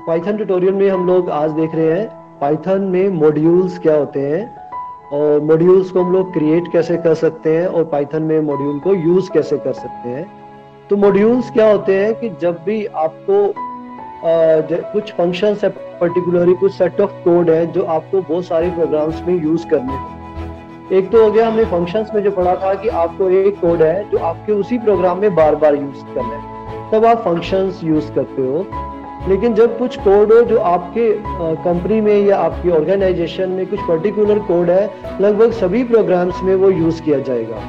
Python tutorial में हम लोग आज देख रहे हैं पाइथन में मॉड्यूल्स क्या होते हैं और मॉड्यूल्स को हम लोग क्रिएट कैसे कर सकते हैं और पाइथन में मॉड्यूल को यूज कैसे कर सकते हैं। तो मॉड्यूल्स क्या होते हैं कि जब भी आपको कुछ फंक्शंस है, पर्टिकुलरली कुछ सेट ऑफ कोड है जो आपको बहुत सारे प्रोग्राम्स में यूज करने हैं। एक तो हो गया हमने फंक्शंस में जो पढ़ा था कि आपको एक कोड है जो आपके उसी प्रोग्राम में बार बार यूज करना है, तब आप फंक्शंस यूज करते हो। लेकिन जब कुछ कोड हो जो आपके कंपनी में या आपकी ऑर्गेनाइजेशन में कुछ पर्टिकुलर कोड है, लगभग सभी प्रोग्राम्स में वो यूज किया जाएगा,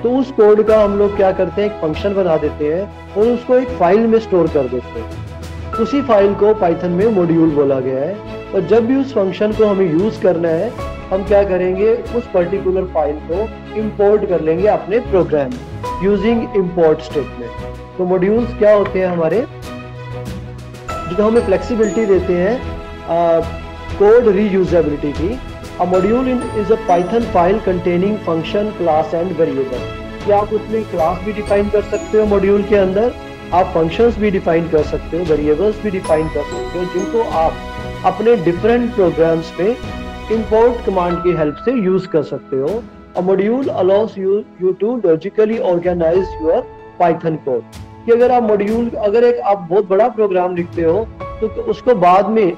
तो उस कोड का हम लोग क्या करते हैं, एक फंक्शन बना देते हैं और उसको एक फाइल में स्टोर कर देते हैं। उसी फाइल को पाइथन में मॉड्यूल बोला गया है। और जब भी उस फंक्शन को हमें यूज करना है, हम क्या करेंगे, उस पर्टिकुलर फाइल को इंपोर्ट कर लेंगे अपने प्रोग्राम में यूजिंग इंपोर्ट स्टेटमेंट। तो मॉड्यूल्स क्या होते हैं हमारे, जो हमें फ्लेक्सिबिलिटी देते हैं कोड रीयूजेबिलिटी की। A module is a Python file containing function, class and variable। क्या आप उसमें क्लास भी डिफाइन कर सकते हो मॉड्यूल के अंदर, आप फंक्शंस भी डिफाइन कर सकते हो, वेरिएबल्स भी डिफाइन कर सकते हो, जिनको आप अपने डिफरेंट प्रोग्राम्स पे इंपोर्ट कमांड की हेल्प से यूज कर सकते हो। A module allows you to logically organize your Python code। कि अगर आप मॉड्यूल, अगर आप बहुत बड़ा प्रोग्राम लिखते हो तो उसको बाद में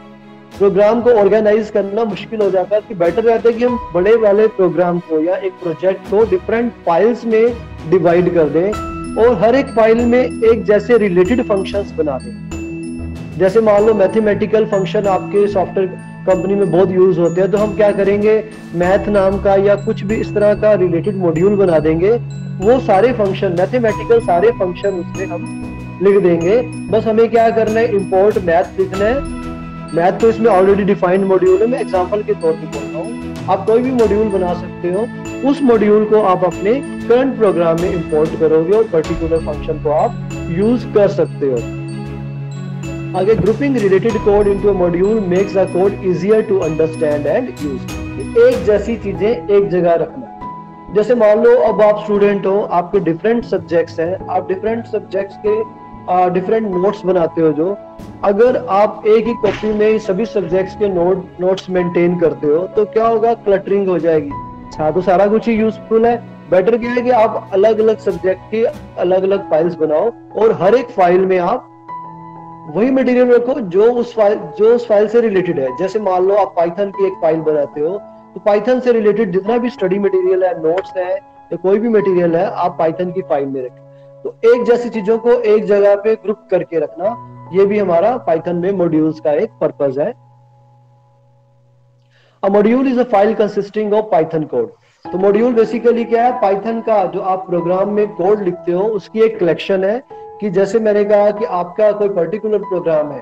प्रोग्राम को ऑर्गेनाइज करना मुश्किल हो जाता है। कि बेटर रहता है कि हम बड़े वाले प्रोग्राम को या एक प्रोजेक्ट को डिफरेंट फाइल्स में डिवाइड कर दें और हर एक फाइल में एक जैसे रिलेटेड फंक्शंस बना दें। जैसे मान लो मैथमेटिकल फंक्शन आपके सॉफ्टवेयर कंपनी में बहुत यूज होते हैं, तो हम क्या करेंगे, मैथ नाम का या कुछ भी इस तरह का रिलेटेड मॉड्यूल बना देंगे। वो सारे फंक्शन, मैथमेटिकल सारे फंक्शन उसमें हम लिख देंगे। बस हमें क्या करना है, इंपोर्ट मैथ लिखना है। मैथ तो इसमें ऑलरेडी डिफाइंड मॉड्यूल है, मैं एग्जांपल के तौर पे बोल रहा हूँ। आप कोई भी मॉड्यूल बना सकते हो, उस मॉड्यूल को आप अपने करंट प्रोग्राम में इंपोर्ट करोगे और पर्टिकुलर फंक्शन को आप यूज कर सकते हो। आगे, grouping related code into a module makes the code easier to understand and use. एक जैसी चीजें एक जगह रखना। जैसे मान लो अब आप स्टूडेंट हो, आपके डिफरेंट सब्जेक्ट्स हैं, आप डिफरेंट सब्जेक्ट्स के डिफरेंट नोट्स बनाते हो। जो अगर आप एक ही कॉपी में सभी सब्जेक्ट्स के नोट्स मेंटेन करते हो तो क्या होगा, क्लटरिंग हो जाएगी। तो सारा कुछ ही यूजफुल है। बेटर क्या है कि आप अलग अलग सब्जेक्ट की अलग अलग फाइल्स बनाओ और हर एक फाइल में आप वही मटेरियल रखो जो उस फाइल से रिलेटेड है। जैसे मान लो आप पाइथन की एक फाइल बनाते हो, तो पाइथन से रिलेटेड जितना भी स्टडी मटेरियल है, नोट्स है या कोई भी मटेरियल है, आप पाइथन की फाइल में रखें। तो एक जैसी चीजों को एक जगह पे ग्रुप करके रखना, ये भी हमारा पाइथन में मॉड्यूल्स का एक पर्पस है। अ module is a file consisting of Python code. तो मॉड्यूल बेसिकली क्या है, पाइथन का जो आप प्रोग्राम में कोड लिखते हो उसकी एक कलेक्शन है। कि जैसे मैंने कहा कि आपका कोई पर्टिकुलर प्रोग्राम है,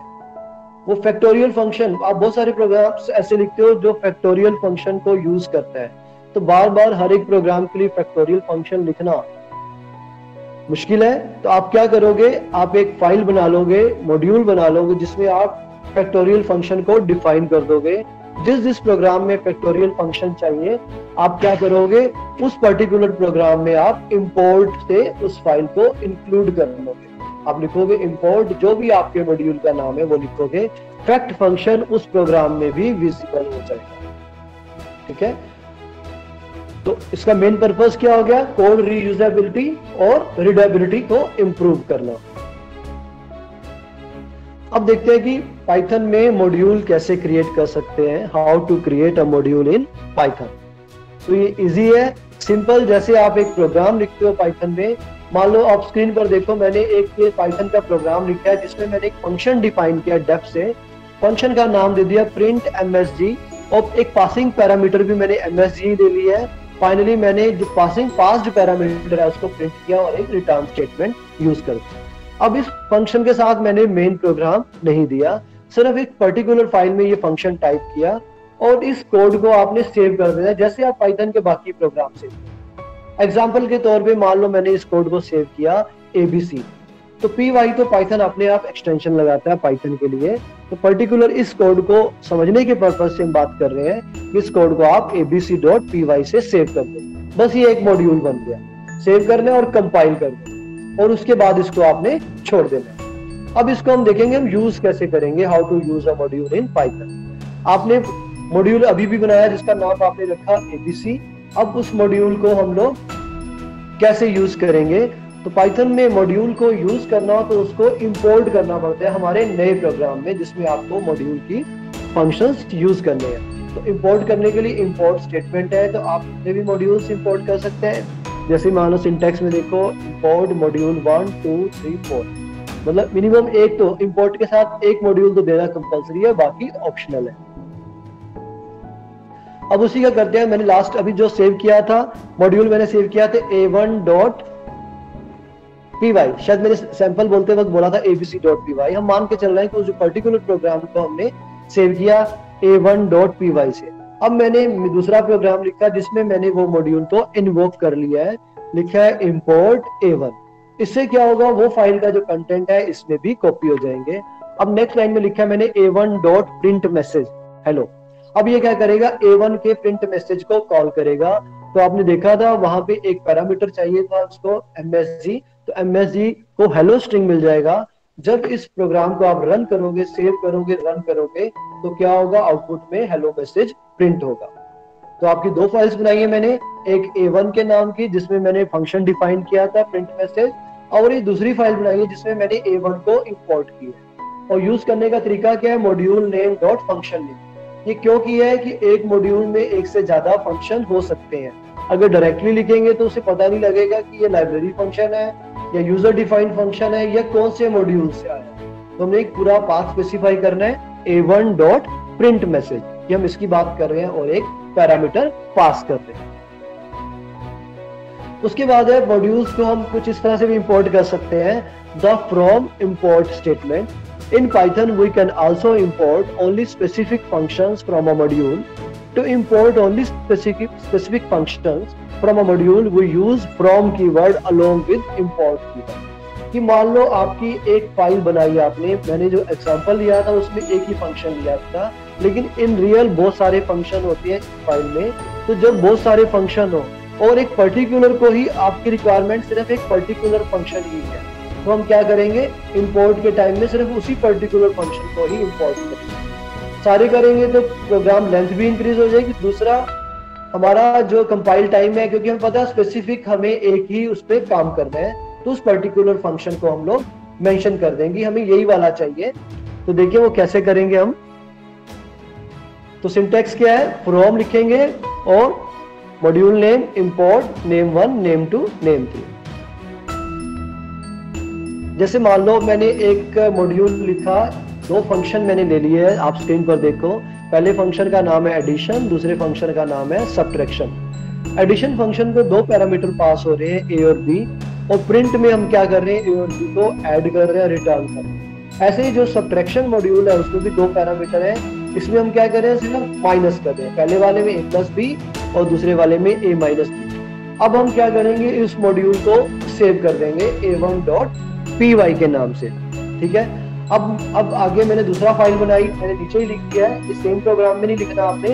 वो फैक्टोरियल फंक्शन, आप बहुत सारे प्रोग्राम्स ऐसे लिखते हो जो फैक्टोरियल फंक्शन को यूज करता है। तो बार बार हर एक प्रोग्राम के लिए फैक्टोरियल फंक्शन लिखना मुश्किल है। तो आप क्या करोगे, आप एक फाइल बना लोगे, मॉड्यूल बना लोगे, जिसमें आप फैक्टोरियल फंक्शन को डिफाइन कर दोगे। जिस प्रोग्राम में फैक्टोरियल फंक्शन चाहिए, आप क्या करोगे, उस पर्टिकुलर प्रोग्राम में आप इंपोर्ट से उस फाइल को इंक्लूड कर लोगे। आप लिखोगे इंपोर्ट, जो भी आपके मॉड्यूल का नाम है वो लिखोगे, फैक्ट फंक्शन उस प्रोग्राम में भी विजिबल हो जाएगा। ठीक है, तो इसका मेन पर्पस क्या हो गया, कोड रीयूजेबिलिटी और रीडेबिलिटी को इंप्रूव करना। अब देखते हैं कि पाइथन में मॉड्यूल कैसे क्रिएट कर सकते हैं, how to create a module in Python. तो ये इजी है, सिंपल। जैसे आप एक प्रोग्राम लिखते हो पाइथन में, मान लो आप स्क्रीन पर देखो, मैंने एक पाइथन का प्रोग्राम लिखा है जिसमें मैंने एक फंक्शन डिफाइन किया डेफ से। फंक्शन का नाम दे दिया प्रिंट msg और एक पासिंग पैरामीटर भी मैंने msg ले लिया है। फाइनली मैंने जो पास्ड पैरामीटर है उसको प्रिंट किया और एक रिटर्न स्टेटमेंट यूज कर दिया। अब इस फंक्शन के साथ मैंने मेन प्रोग्राम नहीं दिया, सिर्फ एक पर्टिकुलर फाइल में ये फंक्शन टाइप किया और इस कोड को आपने सेव कर दिया, जैसे आप पाइथन के बाकी प्रोग्राम से। एग्जाम्पल के तौर पे मान लो मैंने इस कोड को सेव किया ABC, तो py तो पाइथन अपने आप एक्सटेंशन लगाता है पाइथन के लिए। तो पर्टिकुलर इस कोड को समझने के पर्पज से हम बात कर रहे हैं, इस कोड को आप abc.py से सेव कर दो। बस ये एक मॉड्यूल बन गया, सेव करना और कंपाइल करना और उसके बाद इसको आपने छोड़ देना। अब इसको हम देखेंगे हम यूज कैसे करेंगे, how to use a module in Python. आपने मॉड्यूल अभी भी बनाया जिसका नाम आपने रखा एबीसी। अब उस मॉड्यूल को हम लोग कैसे यूज करेंगे, तो पाइथन में मॉड्यूल को यूज करना हो तो उसको इंपोर्ट करना पड़ता है हमारे नए प्रोग्राम में जिसमें आपको मॉड्यूल की फंक्शंस यूज करने हैं। तो इंपोर्ट करने के लिए इंपोर्ट स्टेटमेंट है, तो आप जितने भी मॉड्यूल्स इंपोर्ट कर सकते हैं। जैसे मान लो सिंटैक्स में देखो इंपोर्ट मॉड्यूल 1 2 3 4, मतलब मिनिमम एक तो इंपोर्ट के साथ एक मॉड्यूल तो देना कंपलसरी है, बाकी ऑप्शनल है। अब उसी का करते हैं। मैंने लास्ट अभी जो सेव किया था मॉड्यूल, मैंने सेव किया था a1.py, शायद मैंने सैंपल बोलते वक्त बोला था abc.py। हम मान के चल रहे हैं कि जो पर्टिकुलर प्रोग्राम को हमने सेव किया a1.py से। अब मैंने दूसरा प्रोग्राम लिखा जिसमें मैंने वो मॉड्यूल को इन्वोक कर लिया है, लिखा है import a1। इससे क्या होगा, वो फाइल का जो कंटेंट है इसमें भी कॉपी हो जाएंगे। अब नेक्स्ट लाइन में लिखा है मैंने a1.printMessage हेलो। अब ये क्या करेगा, a1 के प्रिंट मैसेज को कॉल करेगा। तो आपने देखा था वहां पे एक पैरामीटर चाहिए था उसको msg, तो msg को हेलो स्ट्रिंग मिल जाएगा। जब इस प्रोग्राम को आप रन करोगे, सेव करोगे, रन करोगे, तो क्या होगा, आउटपुट में हेलो मैसेज प्रिंट होगा। तो आपकी दो फाइल्स बनाई है मैंने, एक a1 के नाम की जिसमें मैंने फंक्शन डिफाइन किया था प्रिंट मैसेज, और ये दूसरी फाइल बनाई है जिसमें मैंने a1 को इंपोर्ट किया। और यूज करने का तरीका क्या है, module name dot function name. ये क्यों किया है कि एक मॉड्यूल में एक से ज्यादा फंक्शन हो सकते हैं। अगर डायरेक्टली लिखेंगे तो उसे पता नहीं लगेगा कि ये लाइब्रेरी फंक्शन है या यूजर डिफाइंड फंक्शन है या कौन से मॉड्यूल से आया है। तो हमने एक पूरा पाथ स्पेसिफाई करना है a1.printMessage, ये हम इसकी बात कर रहे हैं, और एक पैरामीटर पास कर रहे हैं। उसके बाद है मॉड्यूल्स को हम कुछ इस तरह से भी इंपोर्ट कर सकते हैं, the from import statement. In Python, we can also import only specific functions from a module. To import only specific functions from a module, we use from keyword along with import keyword. कि मान लो आपकी एक file बनाई आपने, मैंने जो example लिया था उसमें एक ही फंक्शन लिया था, लेकिन इन रियल बहुत सारे फंक्शन होते हैं फाइल में। तो जब बहुत सारे फंक्शन हो और एक पर्टिकुलर को ही आपकी रिक्वायरमेंट सिर्फ एक पर्टिकुलर फंक्शन ही है, तो हम क्या करेंगे, इंपोर्ट के टाइम में सिर्फ उसी पर्टिकुलर फंक्शन को ही इंपोर्ट करेंगे। सारे करेंगे तो प्रोग्राम लेंथ भी इंक्रीज हो जाएगी। दूसरा, हमारा जो कंपाइल टाइम है, क्योंकि हम पता है स्पेसिफिक हमें एक ही उस पर काम करना है, तो उस पर्टिकुलर फंक्शन को हम लोग मेंशन कर देंगे, हमें यही वाला चाहिए। तो देखिए वो कैसे करेंगे हम। तो सिंटैक्स क्या है, फ्रॉम लिखेंगे और module name import name1 name2 name3। जैसे मान लो मैंने एक मॉड्यूल लिखा, दो फंक्शन मैंने ले लिए हैं, आप स्क्रीन पर देखो। पहले फंक्शन का नाम है एडिशन, दूसरे फंक्शन का नाम है सब्ट्रैक्शन। एडिशन फंक्शन को दो पैरामीटर पास हो रहे हैं, a और b, और प्रिंट में हम क्या कर रहे हैं, a और b को ऐड कर रहे हैं, रिटर्न कर रहे हैं। ऐसे ही जो सब्ट्रैक्शन मॉड्यूल है उसमें भी दो पैरामीटर है, इसमें हम क्या कर रहे हैं, सिर्फ माइनस कर रहे हैं। पहले वाले में a प्लस b और दूसरे वाले में a माइनस b। अब हम क्या करेंगे, इस मॉड्यूल को सेव कर देंगे a1.py के नाम से, ठीक है। अब आगे मैंने दूसरा फाइल बनाई, मैंने नीचे ही लिख दिया है, इस सेम प्रोग्राम में नहीं लिखना आपने।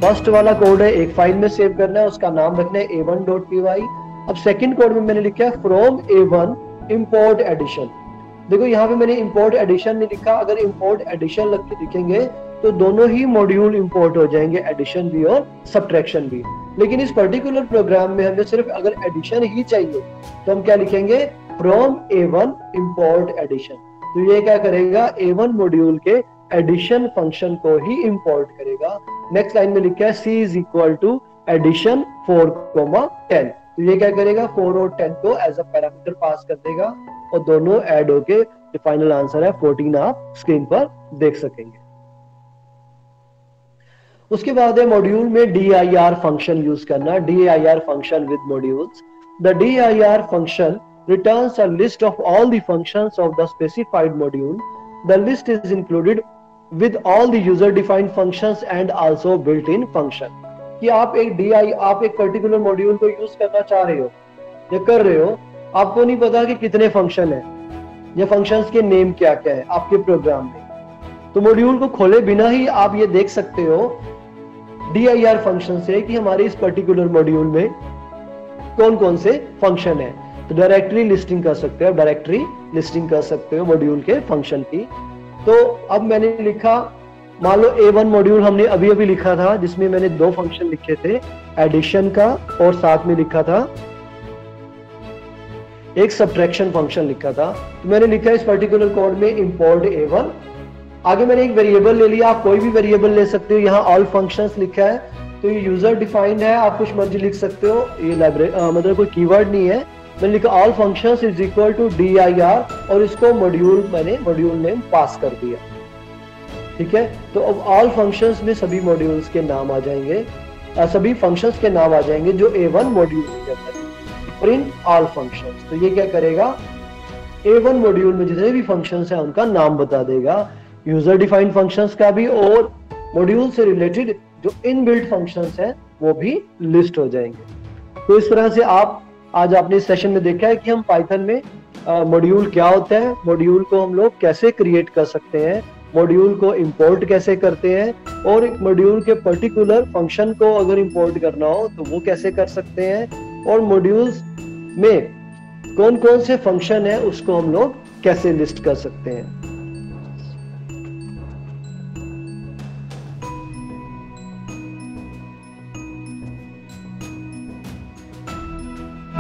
फर्स्ट वाला कोड है, एक फाइल में सेव करना है, उसका नाम रखना है a1.py। अब सेकंड कोड में मैंने लिखा है फ्रॉम a1 import addition। देखो यहाँ पे मैंने import addition नहीं लिखा, अगर import addition लिखेंगे तो दोनों ही मॉड्यूल इंपोर्ट हो जाएंगे, एडिशन भी और सब्ट्रैक्शन भी। लेकिन इस पर्टिकुलर प्रोग्राम में हमें सिर्फ अगर एडिशन ही चाहिए तो हम क्या लिखेंगे, फ्रॉम a1 import addition। तो ये क्या करेगा, a1 मॉड्यूल के एडिशन फंक्शन को ही इंपोर्ट करेगा। नेक्स्ट लाइन में लिखा है c is equal to addition 4,10। तो ये क्या करेगा, 4 और 10 को एज अ पैरामीटर पास कर देगा और दोनों ऐड होके जो फाइनल आंसर है 14 आप स्क्रीन पर देख सकेंगे। उसके बाद है मॉड्यूल में dir फंक्शन यूज करना, dir function with modules. The dir function returns a list of all the functions of the specified module. The list is included with all the user defined functions and also built-in function। कि आप एक particular module को use करना चाह रहे हो या कर रहे हो, आपको नहीं पता कि कितने फंक्शन है या फंक्शंस के नेम क्या क्या है आपके प्रोग्राम में, तो मॉड्यूल को खोले बिना ही आप ये देख सकते हो dir फंक्शन से कि हमारे इस पर्टिकुलर मॉड्यूल में कौन कौन से फंक्शन है। तो डायरेक्टरी लिस्टिंग कर सकते हो, डायरेक्टरी लिस्टिंग कर सकते हो मॉड्यूल के फंक्शन की। तो अब मैंने लिखा, मान लो A1 मॉड्यूल हमने अभी अभी लिखा था, जिसमें मैंने 2 फंक्शन लिखे थे, एडिशन का और साथ में लिखा था एक सब्ट्रैक्शन फंक्शन लिखा था। तो मैंने लिखा इस पर्टिकुलर कोड में इंपोर्ट A1। आगे मैंने एक वेरिएबल ले लिया, आप कोई भी वेरिएबल ले सकते हो, यहाँ ऑल फंक्शंस लिखा है, तो ये यूजर डिफाइंड है, आप कुछ मर्जी लिख सकते हो, ये लाइब्रेरी मतलब कोई कीवर्ड नहीं है। मैंने लिखा all functions is equal to dir और इसको मैंने मॉड्यूल नेम पास कर दिया। ठीक है, तो अब ऑल फंक्शंस में सभी मॉड्यूल्स के नाम आ जाएंगे, सभी फंक्शंस के नाम आ जाएंगे जो A1 मॉड्यूल के अंदर। प्रिंट ऑल फंक्शंस, तो ये क्या करेगा, A1 मॉड्यूल में जितने भी फंक्शंस हैं उनका नाम बता देगा, यूजर डिफाइंड फंक्शंस का भी, और मॉड्यूल से रिलेटेड जो इनबिल्ट फंक्शंस हैं वो भी लिस्ट हो जाएंगे। तो इस तरह से आप आज आपने इस सेशन में देखा है कि हम पाइथन में मॉड्यूल क्या होता है, मॉड्यूल को हम लोग कैसे क्रिएट कर सकते हैं, मॉड्यूल को इंपोर्ट कैसे करते हैं, और एक मॉड्यूल के पर्टिकुलर फंक्शन को अगर इंपोर्ट करना हो तो वो कैसे कर सकते हैं, और मॉड्यूल्स में कौन कौन से फंक्शन है उसको हम लोग कैसे लिस्ट कर सकते हैं।